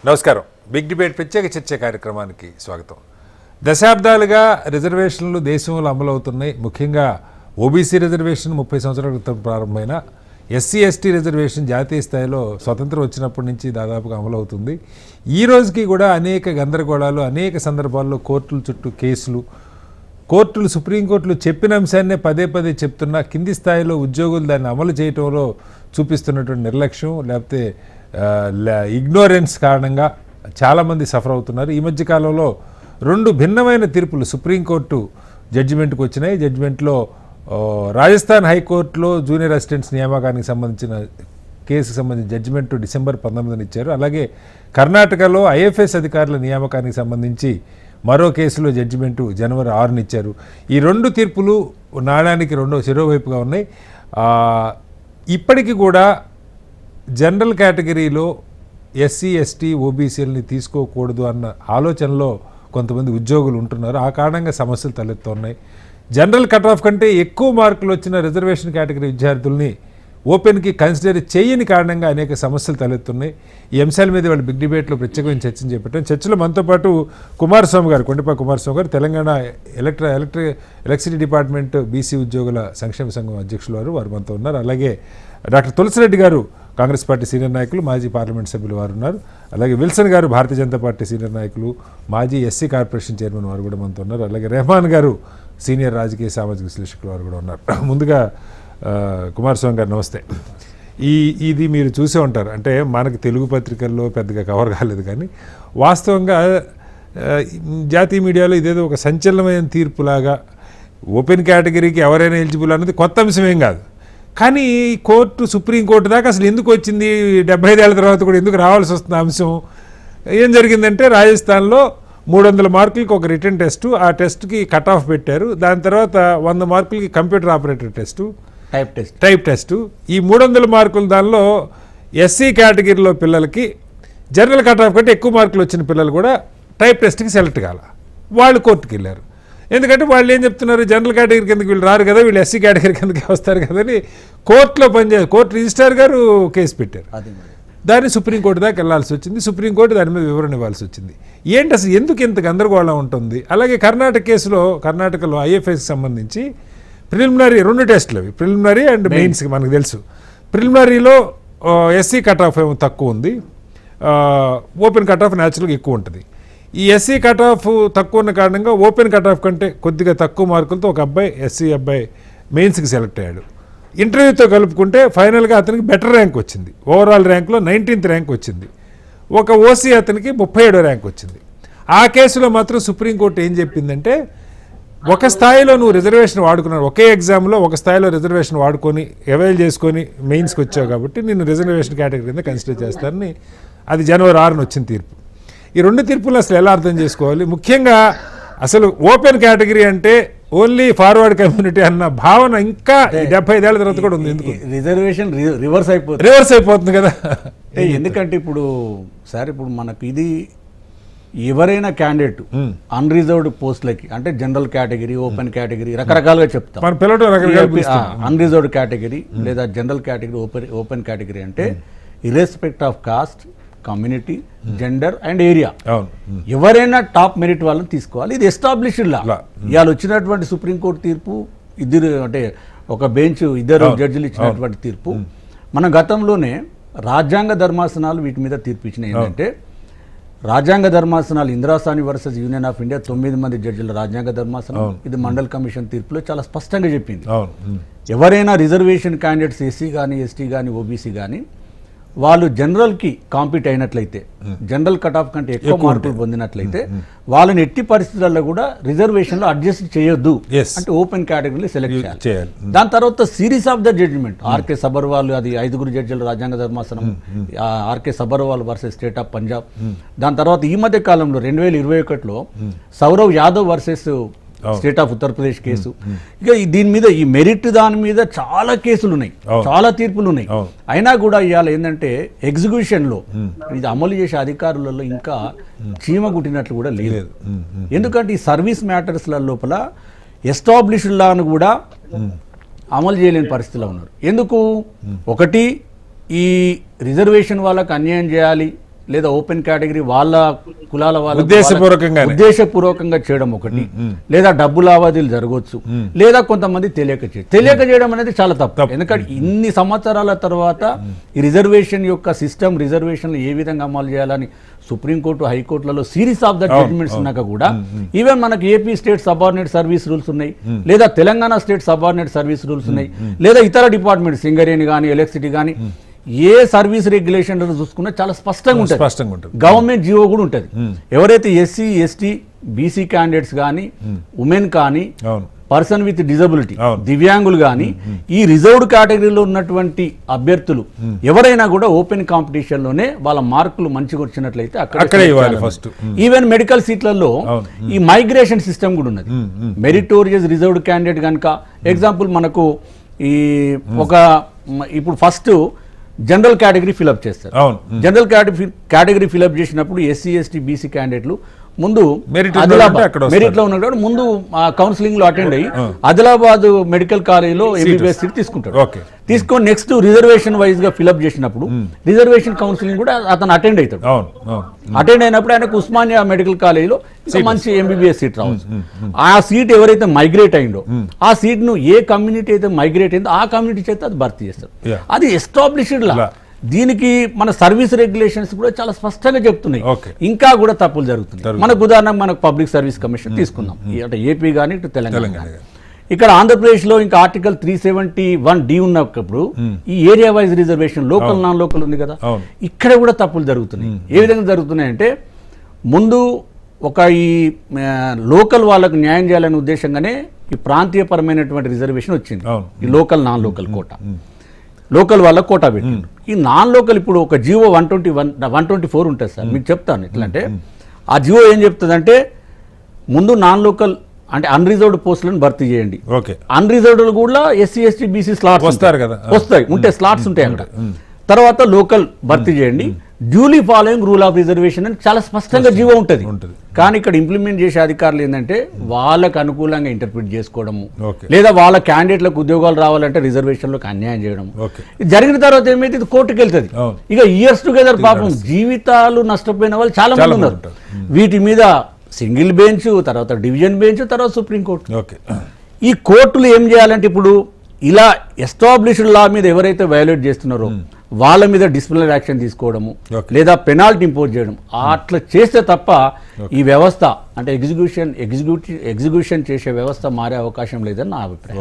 నమస్కారం. Big debate ప్రత్యేక చర్చ కార్యక్రమానికి స్వాగతం. దశాబ్దాలుగా రిజర్వేషన్లు దేశంలో అమలవుతున్నాయి. ముఖ్యంగా ఓబీసీ రిజర్వేషన్ 30 సంవత్సరాల క్రితం ప్రారంభమైన ఎస్సీ ఎస్టీ రిజర్వేషన్ జాతీయ స్థాయిలో స్వతంత్రం వచ్చినప్పటి నుంచి దాదాపుగా అమలవుతుంది. ఈ రోజుకి కూడా అనేక గందరగోళాలు, అనేక సందర్భాల్లో కోర్టుల చుట్టూ కేసులు, కోర్టులు సుప్రీంకోర్టులు చెప్పిన అంశాన్నే పదే పదే చెప్తున్నా కింది స్థాయిలో ఉద్యోగులు దాన్ని అమలు చేయడంలో చూపిస్తున్నటువంటి నిర్లక్ష్యం లేకపోతే ఇగ్నోరెన్స్ కారణంగా చాలామంది సఫర్ అవుతున్నారు. ఈ మధ్యకాలంలో 2 భిన్నమైన తీర్పులు సుప్రీంకోర్టు జడ్జిమెంట్కి వచ్చినాయి. జడ్జిమెంట్లో రాజస్థాన్ హైకోర్టులో జూనియర్ అసిస్టెంట్స్ నియామకానికి సంబంధించిన కేసుకు సంబంధించిన జడ్జిమెంట్ డిసెంబర్ 19న ఇచ్చారు. అలాగే కర్ణాటకలో ఐఎఫ్ఎస్ అధికారుల నియామకానికి సంబంధించి మరో కేసులో జడ్జిమెంటు జనవరి 6న ఇచ్చారు. ఈ 2 తీర్పులు నాణానికి చెరోవైపుగా ఉన్నాయి. ఇప్పటికీ కూడా జనరల్ కేటగిరీలో ఎస్సీ ఎస్టీ ఓబీసీలని తీసుకోకూడదు అన్న ఆలోచనలో కొంతమంది ఉద్యోగులు ఉంటున్నారు. ఆ కారణంగా సమస్యలు తలెత్తున్నాయి. జనరల్ కట్ ఆఫ్ కంటే ఎక్కువ మార్కులు వచ్చిన రిజర్వేషన్ కేటగిరీ విద్యార్థుల్ని ఓపెన్కి కన్సిడర్ చేయని కారణంగా అనేక సమస్యలు తలెత్తున్నాయి. ఈ అంశాల మీద వాళ్ళు బిగ్ డిబేట్లో ప్రత్యేకమైన చర్చను చేపట్టాం. చర్చలో మనతో పాటు కుమారస్వామి గారు, కొండపల్లి కుమారస్వామి గారు, తెలంగాణ ఎలక్ట్రిసిటీ డిపార్ట్మెంట్ బీసీ ఉద్యోగుల సంక్షేమ సంఘం అధ్యక్షులు వారు మనతో ఉన్నారు. అలాగే డాక్టర్ తులసిరెడ్డి గారు, కాంగ్రెస్ పార్టీ సీనియర్ నాయకులు, మాజీ పార్లమెంట్ సభ్యులు వారు ఉన్నారు. అలాగే విల్సన్ గారు, భారతీయ జనతా పార్టీ సీనియర్ నాయకులు, మాజీ ఎస్సీ కార్పొరేషన్ చైర్మన్ వారు కూడా మనతో ఉన్నారు. అలాగే రెహమాన్ గారు, సీనియర్ రాజకీయ సామాజిక విశ్లేషకులు వారు కూడా ఉన్నారు. ముందుగా కుమారస్వామి గారు నమస్తే. ఇది మీరు చూసే ఉంటారు, అంటే మనకి తెలుగు పత్రికల్లో పెద్దగా కవర్ కాలేదు, కానీ వాస్తవంగా జాతీయ మీడియాలో ఇదేదో ఒక సంచలనమైన తీర్పులాగా ఓపెన్ కేటగిరీకి ఎవరైనా ఎలిజిబుల్ అన్నది కొత్త అంశమేం కాదు. కానీ సుప్రీంకోర్టు దాకా అసలు ఎందుకు వచ్చింది, 75 ఏళ్ల తర్వాత కూడా ఎందుకు రావాల్సి వస్తుంది అంశం? ఏం జరిగిందంటే రాజస్థాన్లో 300 మార్కులకి ఒక రిటర్న్ టెస్టు, ఆ టెస్ట్కి కట్ ఆఫ్ పెట్టారు. దాని తర్వాత 100 మార్కులకి computer operator test, type test. ఈ 300 మార్కులు దానిలో ఎస్సీ కేటగిరీలో పిల్లలకి జనరల్ కట్ ఆఫ్ కంటే ఎక్కువ మార్కులు వచ్చిన పిల్లలు కూడా టైప్ టెస్ట్కి సెలెక్ట్ కాల. వాళ్ళు కోర్టుకి వెళ్ళారు. ఎందుకంటే వాళ్ళు ఏం చెప్తున్నారు, జనరల్ కేటగిరీ కిందకి వీళ్ళు రారు కదా, వీళ్ళు ఎస్సీ కేటగిరీ కిందకి వస్తారు కదా అని కోర్టులో కోర్టు రిజిస్ట్రార్ గారు కేసు పెట్టారు. దాన్ని సుప్రీంకోర్టు దాకా వెళ్లాల్సి వచ్చింది. సుప్రీంకోర్టు దాని మీద వివరణ ఇవ్వాల్సి వచ్చింది. ఏంటి అసలు ఎందుకు ఇంత గందరగోళం ఉంటుంది? అలాగే కర్ణాటకలో ఐఎఫ్ఎస్కి సంబంధించి ప్రిలిమినరీ 2 టెస్టులు, అవి ప్రిలిమినరీ అండ్ మెయిన్స్కి మనకు తెలుసు. ప్రిలిమినరీలో ఎస్సీ కట్ ఆఫ్ ఏమో తక్కువ ఉంది, ఓపెన్ కట్ ఆఫ్ న్యాచురల్గా ఎక్కువ ఉంటుంది. ఈ ఎస్సీ కట్ ఆఫ్ తక్కువ ఉన్న కారణంగా ఓపెన్ కట్ ఆఫ్ కంటే కొద్దిగా తక్కువ మార్కులతో ఒక అబ్బాయి, ఎస్సీ అబ్బాయి మెయిన్స్కి సెలెక్ట్ అయ్యాడు. ఇంటర్వ్యూతో కలుపుకుంటే ఫైనల్గా అతనికి బెటర్ ర్యాంక్ వచ్చింది. ఓవరాల్ ర్యాంక్లో 19th ర్యాంక్ వచ్చింది. ఒక ఓసీ అతనికి 37వ ర్యాంక్ వచ్చింది. ఆ కేసులో మాత్రం సుప్రీంకోర్టు ఏం చెప్పిందంటే, ఒక స్థాయిలో నువ్వు రిజర్వేషన్ వాడుకున్నావు, ఒకే ఎగ్జామ్లో ఒక స్థాయిలో రిజర్వేషన్ వాడుకొని అవైల్ చేసుకొని మెయిన్స్కి వచ్చావు కాబట్టి నిన్ను రిజర్వేషన్ కేటగిరీ కింద కన్సిడర్ చేస్తారని, అది జనవరి 6న వచ్చిన తీర్పు. ఈ 2 తీర్పులు అసలు ఎలా అర్థం చేసుకోవాలి? ముఖ్యంగా అసలు ఓపెన్ కేటగిరీ అంటే ఓన్లీ ఫార్వర్డ్ కమ్యూనిటీ అన్న భావన ఇంకా 75 ఏళ్ల తర్వాత కూడా ఉంది. ఎందుకు రిజర్వేషన్ రివర్స్ అయిపోతుంది కదా? ఎందుకంటే ఇప్పుడు మనకు ఇది ఎవరైనా క్యాండిడేట్ అన్రిజర్వ్డ్ పోస్టులకి, అంటే జనరల్ కేటగిరీ, ఓపెన్ కేటగిరీ రకరకాలుగా చెప్తాం. అన్రిజర్వ్డ్ కేటగిరీ లేదా జనరల్ కేటగిరీ, ఓపెన్ కేటగిరీ అంటే irrespective of caste, community, gender and area, ఎవరైనా టాప్ మెరిట్ వాళ్ళని తీసుకోవాలి. ఇది ఎస్టాబ్లిష్డ్ లా. ఇవాళ వచ్చినటువంటి సుప్రీంకోర్టు తీర్పు, ఒక బెంచ్, 2 జడ్జిలు ఇచ్చినటువంటి తీర్పు. మన గతంలోనే రాజ్యాంగ ధర్మాసనాలు వీటి మీద తీర్పు ఇచ్చినాయి. ఏంటంటే రాజ్యాంగ ధర్మాసనాలు Indra Sawhney versus union of India 9 మంది జడ్జిల రాజ్యాంగ ధర్మాసనం, ఇది మండల్ కమిషన్ తీర్పులో చాలా స్పష్టంగా చెప్పింది. ఎవరైనా రిజర్వేషన్ క్యాండిడేట్స్ ఎస్సీ కానీ, ఎస్టీ కానీ, ఓబీసీ కానీ వాళ్ళు జనరల్కి కాంపీట్ అయినట్లయితే, జనరల్ కట్ ఆఫ్ కంటే ఎక్కువ మార్కులు పొందినట్లయితే వాళ్ళని ఎట్టి పరిస్థితుల్లో కూడా రిజర్వేషన్లో అడ్జస్ట్ చేయొద్దు, అంటే ఓపెన్ కేటగిరీలో సెలెక్ట్ చేయాలి. దాని తర్వాత series of the judgement, RK Sabharwal, అది 5 జడ్జిల రాజ్యాంగ ధర్మాసనం, RK Sabharwal versus state of Punjab. దాని తర్వాత ఈ మధ్య కాలంలో 2021లో Saurav Yadav versus state of Uttar Pradesh case. ఇక దీని మీద, ఈ మెరిట్ దాని మీద చాలా కేసులు ఉన్నాయి, చాలా తీర్పులు ఉన్నాయి. అయినా కూడా ఇవాళ ఏంటంటే ఎగ్జిక్యూషన్లో ఇది అమలు చేసే అధికారులలో ఇంకా చీమ గుట్టినట్లు కూడా లేదు. ఎందుకంటే ఈ సర్వీస్ మ్యాటర్స్ల లోపల ఎస్టాబ్లిష్డ్ లాను కూడా అమలు చేయలేని పరిస్థితిలో ఉన్నారు. ఎందుకు? ఒకటి, ఈ రిజర్వేషన్ వాళ్ళకి అన్యాయం చేయాలి, లేదా ఓపెన్ కేటగిరీ వాళ్ళ కులాల వాళ్ళ ఉద్దేశపూర్వకంగానే. ఉద్దేశపూర్వకంగా చేయడం ఒకటి, లేదా డబ్బు లావాదేవీలు జరగవచ్చు, లేదా కొంతమంది తెలియక చేయడం అనేది చాలా తప్పు. ఎందుకంటే ఇన్ని సంవత్సరాల తర్వాత ఈ రిజర్వేషన్ యొక్క సిస్టమ్, రిజర్వేషన్లు ఏ విధంగా అమలు చేయాలని సుప్రీంకోర్టు, హైకోర్టులలో సిరీస్ ఆఫ్ ద జడ్జ్మెంట్స్ ఉన్నాక కూడా ఈవెన్ మనకి AP state subordinate service rules ఉన్నాయి, లేదా Telangana state subordinate service rules ఉన్నాయి, లేదా ఇతర డిపార్ట్మెంట్ సింగరేణి కానీ ఎలక్ట్రిసిటీ కానీ ఏ సర్వీస్ రెగ్యులేషన్ చూసుకున్నా చాలా స్పష్టంగా ఉంటుంది. గవర్నమెంట్ జియో కూడా ఉంటుంది. ఎవరైతే ఎస్సీ ఎస్టీ బీసీ క్యాండిడేట్స్ కానీ, ఉమెన్ కానీ, పర్సన్ విత్ డిజబిలిటీ, దివ్యాంగులు కానీ, ఈ రిజర్వ్డ్ కేటగిరీలో ఉన్నటువంటి అభ్యర్థులు ఎవరైనా కూడా ఓపెన్ కాంపిటీషన్ లోనే వాళ్ళ మార్కులు మంచిగా వచ్చినట్లయితే అక్కడే ఫస్ట్. ఈవెన్ మెడికల్ సీట్లలో ఈ మైగ్రేషన్ సిస్టమ్ కూడా ఉన్నది. మెరిటోరియస్ రిజర్వ్డ్ క్యాండిడేట్ కనుక ఎగ్జాంపుల్ మనకు ఈ ఇప్పుడు ఫస్ట్ జనరల్ కేటగిరీ ఫిలప్ చేస్తారు. జనరల్ కేటగిరీ ఫిలప్ చేసినప్పుడు ఎస్సీ ఎస్టీ బీసీ క్యాండిడేట్లు ముందు మెరిట్ లో ఉన్నప్పుడు ముందు కౌన్సిలింగ్ లో అటెండ్ అయ్యి ఆదిలాబాద్ మెడికల్ కాలేజీలో ఎంబీబీఎస్ సీట్ తీసుకుంటాడు. తీసుకొని నెక్స్ట్ రిజర్వేషన్ వైజ్ గా ఫిలప్ చేసినప్పుడు రిజర్వేషన్ కౌన్సిలింగ్ కూడా అతను అటెండ్ అవుతాడు. అటెండ్ అయినప్పుడు ఆయనకు ఉస్మానియా మెడికల్ కాలేజీలో మంచి ఎంబీబీఎస్ సీట్ రావచ్చు. ఆ సీట్ ఎవరైతే మైగ్రేట్ అయిందో ఆ సీట్ ను ఏ కమ్యూనిటీ అయితే మైగ్రేట్ అయిందో ఆ కమ్యూనిటీ చేత అది భర్తీ చేస్తారు. అది ఎస్టాబ్లిష్డ్ లా. దీనికి మన సర్వీస్ రెగ్యులేషన్స్ కూడా చాలా స్పష్టంగా చెప్తున్నాయి. ఇంకా కూడా తప్పులు జరుగుతున్నాయి. మనకు ఉదాహరణకు మనకు పబ్లిక్ సర్వీస్ కమిషన్ తీసుకుందాం, అంటే ఏపీ కానీ ఇటు తెలంగాణ. ఇక్కడ ఆంధ్రప్రదేశ్లో ఇంకా ఆర్టికల్ 371D ఉన్నప్పుడు ఈ area wise reservation local non local ఉంది కదా, ఇక్కడ కూడా తప్పులు జరుగుతున్నాయి. ఏ విధంగా జరుగుతున్నాయి అంటే ముందు ఈ లోకల్ వాళ్ళకు న్యాయం చేయాలనే ఉద్దేశంగానే ఈ ప్రాంతీయపరమైనటువంటి రిజర్వేషన్ వచ్చింది. ఈ local non local quota, local వాళ్ళ కోటా పెట్టిండు. ఈ నాన్ లోకల్ ఇప్పుడు ఒక జియో 124 ఉంటుంది సార్, మీకు చెప్తాను ఎట్లా అంటే ఆ జియో ఏం చెప్తుందంటే ముందు నాన్ లోకల్ అంటే అన్రిజర్వ్డ్ పోస్టులను భర్తీ చేయండి. అన్రిజర్వ్డ్ కూడా ఎస్సీ ఎస్టీ బీసీ స్లాట్స్ వస్తాయి, ఉంటే స్లాట్స్ ఉంటాయి అక్కడ. తర్వాత లోకల్ భర్తీ చేయండి, duly following rule of reservation అని చాలా స్పష్టంగా జీవో ఉంటుంది. కానీ ఇక్కడ ఇంప్లిమెంట్ చేసే అధికారులు ఏంటంటే వాళ్ళకు అనుకూలంగా ఇంటర్ప్రిట్ చేసుకోవడము, లేదా వాళ్ళ క్యాండిడేట్లకు ఉద్యోగాలు రావాలంటే రిజర్వేషన్లకు అన్యాయం చేయడం. ఇది జరిగిన తర్వాత ఏమైతే ఇది కోర్టుకు వెళ్తుంది. ఇక ఇయర్స్ టుగెదర్ పాపం జీవితాలు నష్టపోయిన వాళ్ళు చాలా మంది ఉన్నారు. వీటి మీద సింగిల్ బెంచ్, తర్వాత డివిజన్ బెంచ్, తర్వాత సుప్రీంకోర్టు. ఈ కోర్టులు ఏం చేయాలంటే ఇప్పుడు ఇలా ఎస్టాబ్లిష్డ్ లా మీద ఎవరైతే వయోలేట్ చేస్తున్నారో వాళ్ళ మీద డిసిప్లినరీ యాక్షన్ తీసుకోవడము, లేదా పెనాల్టీ ఇంపోజ్ చేయడం, అట్లా చేస్తే తప్ప ఈ వ్యవస్థ అంటే ఎగ్జిక్యూషన్ చేసే వ్యవస్థ మారే అవకాశం లేదని నా అభిప్రాయం.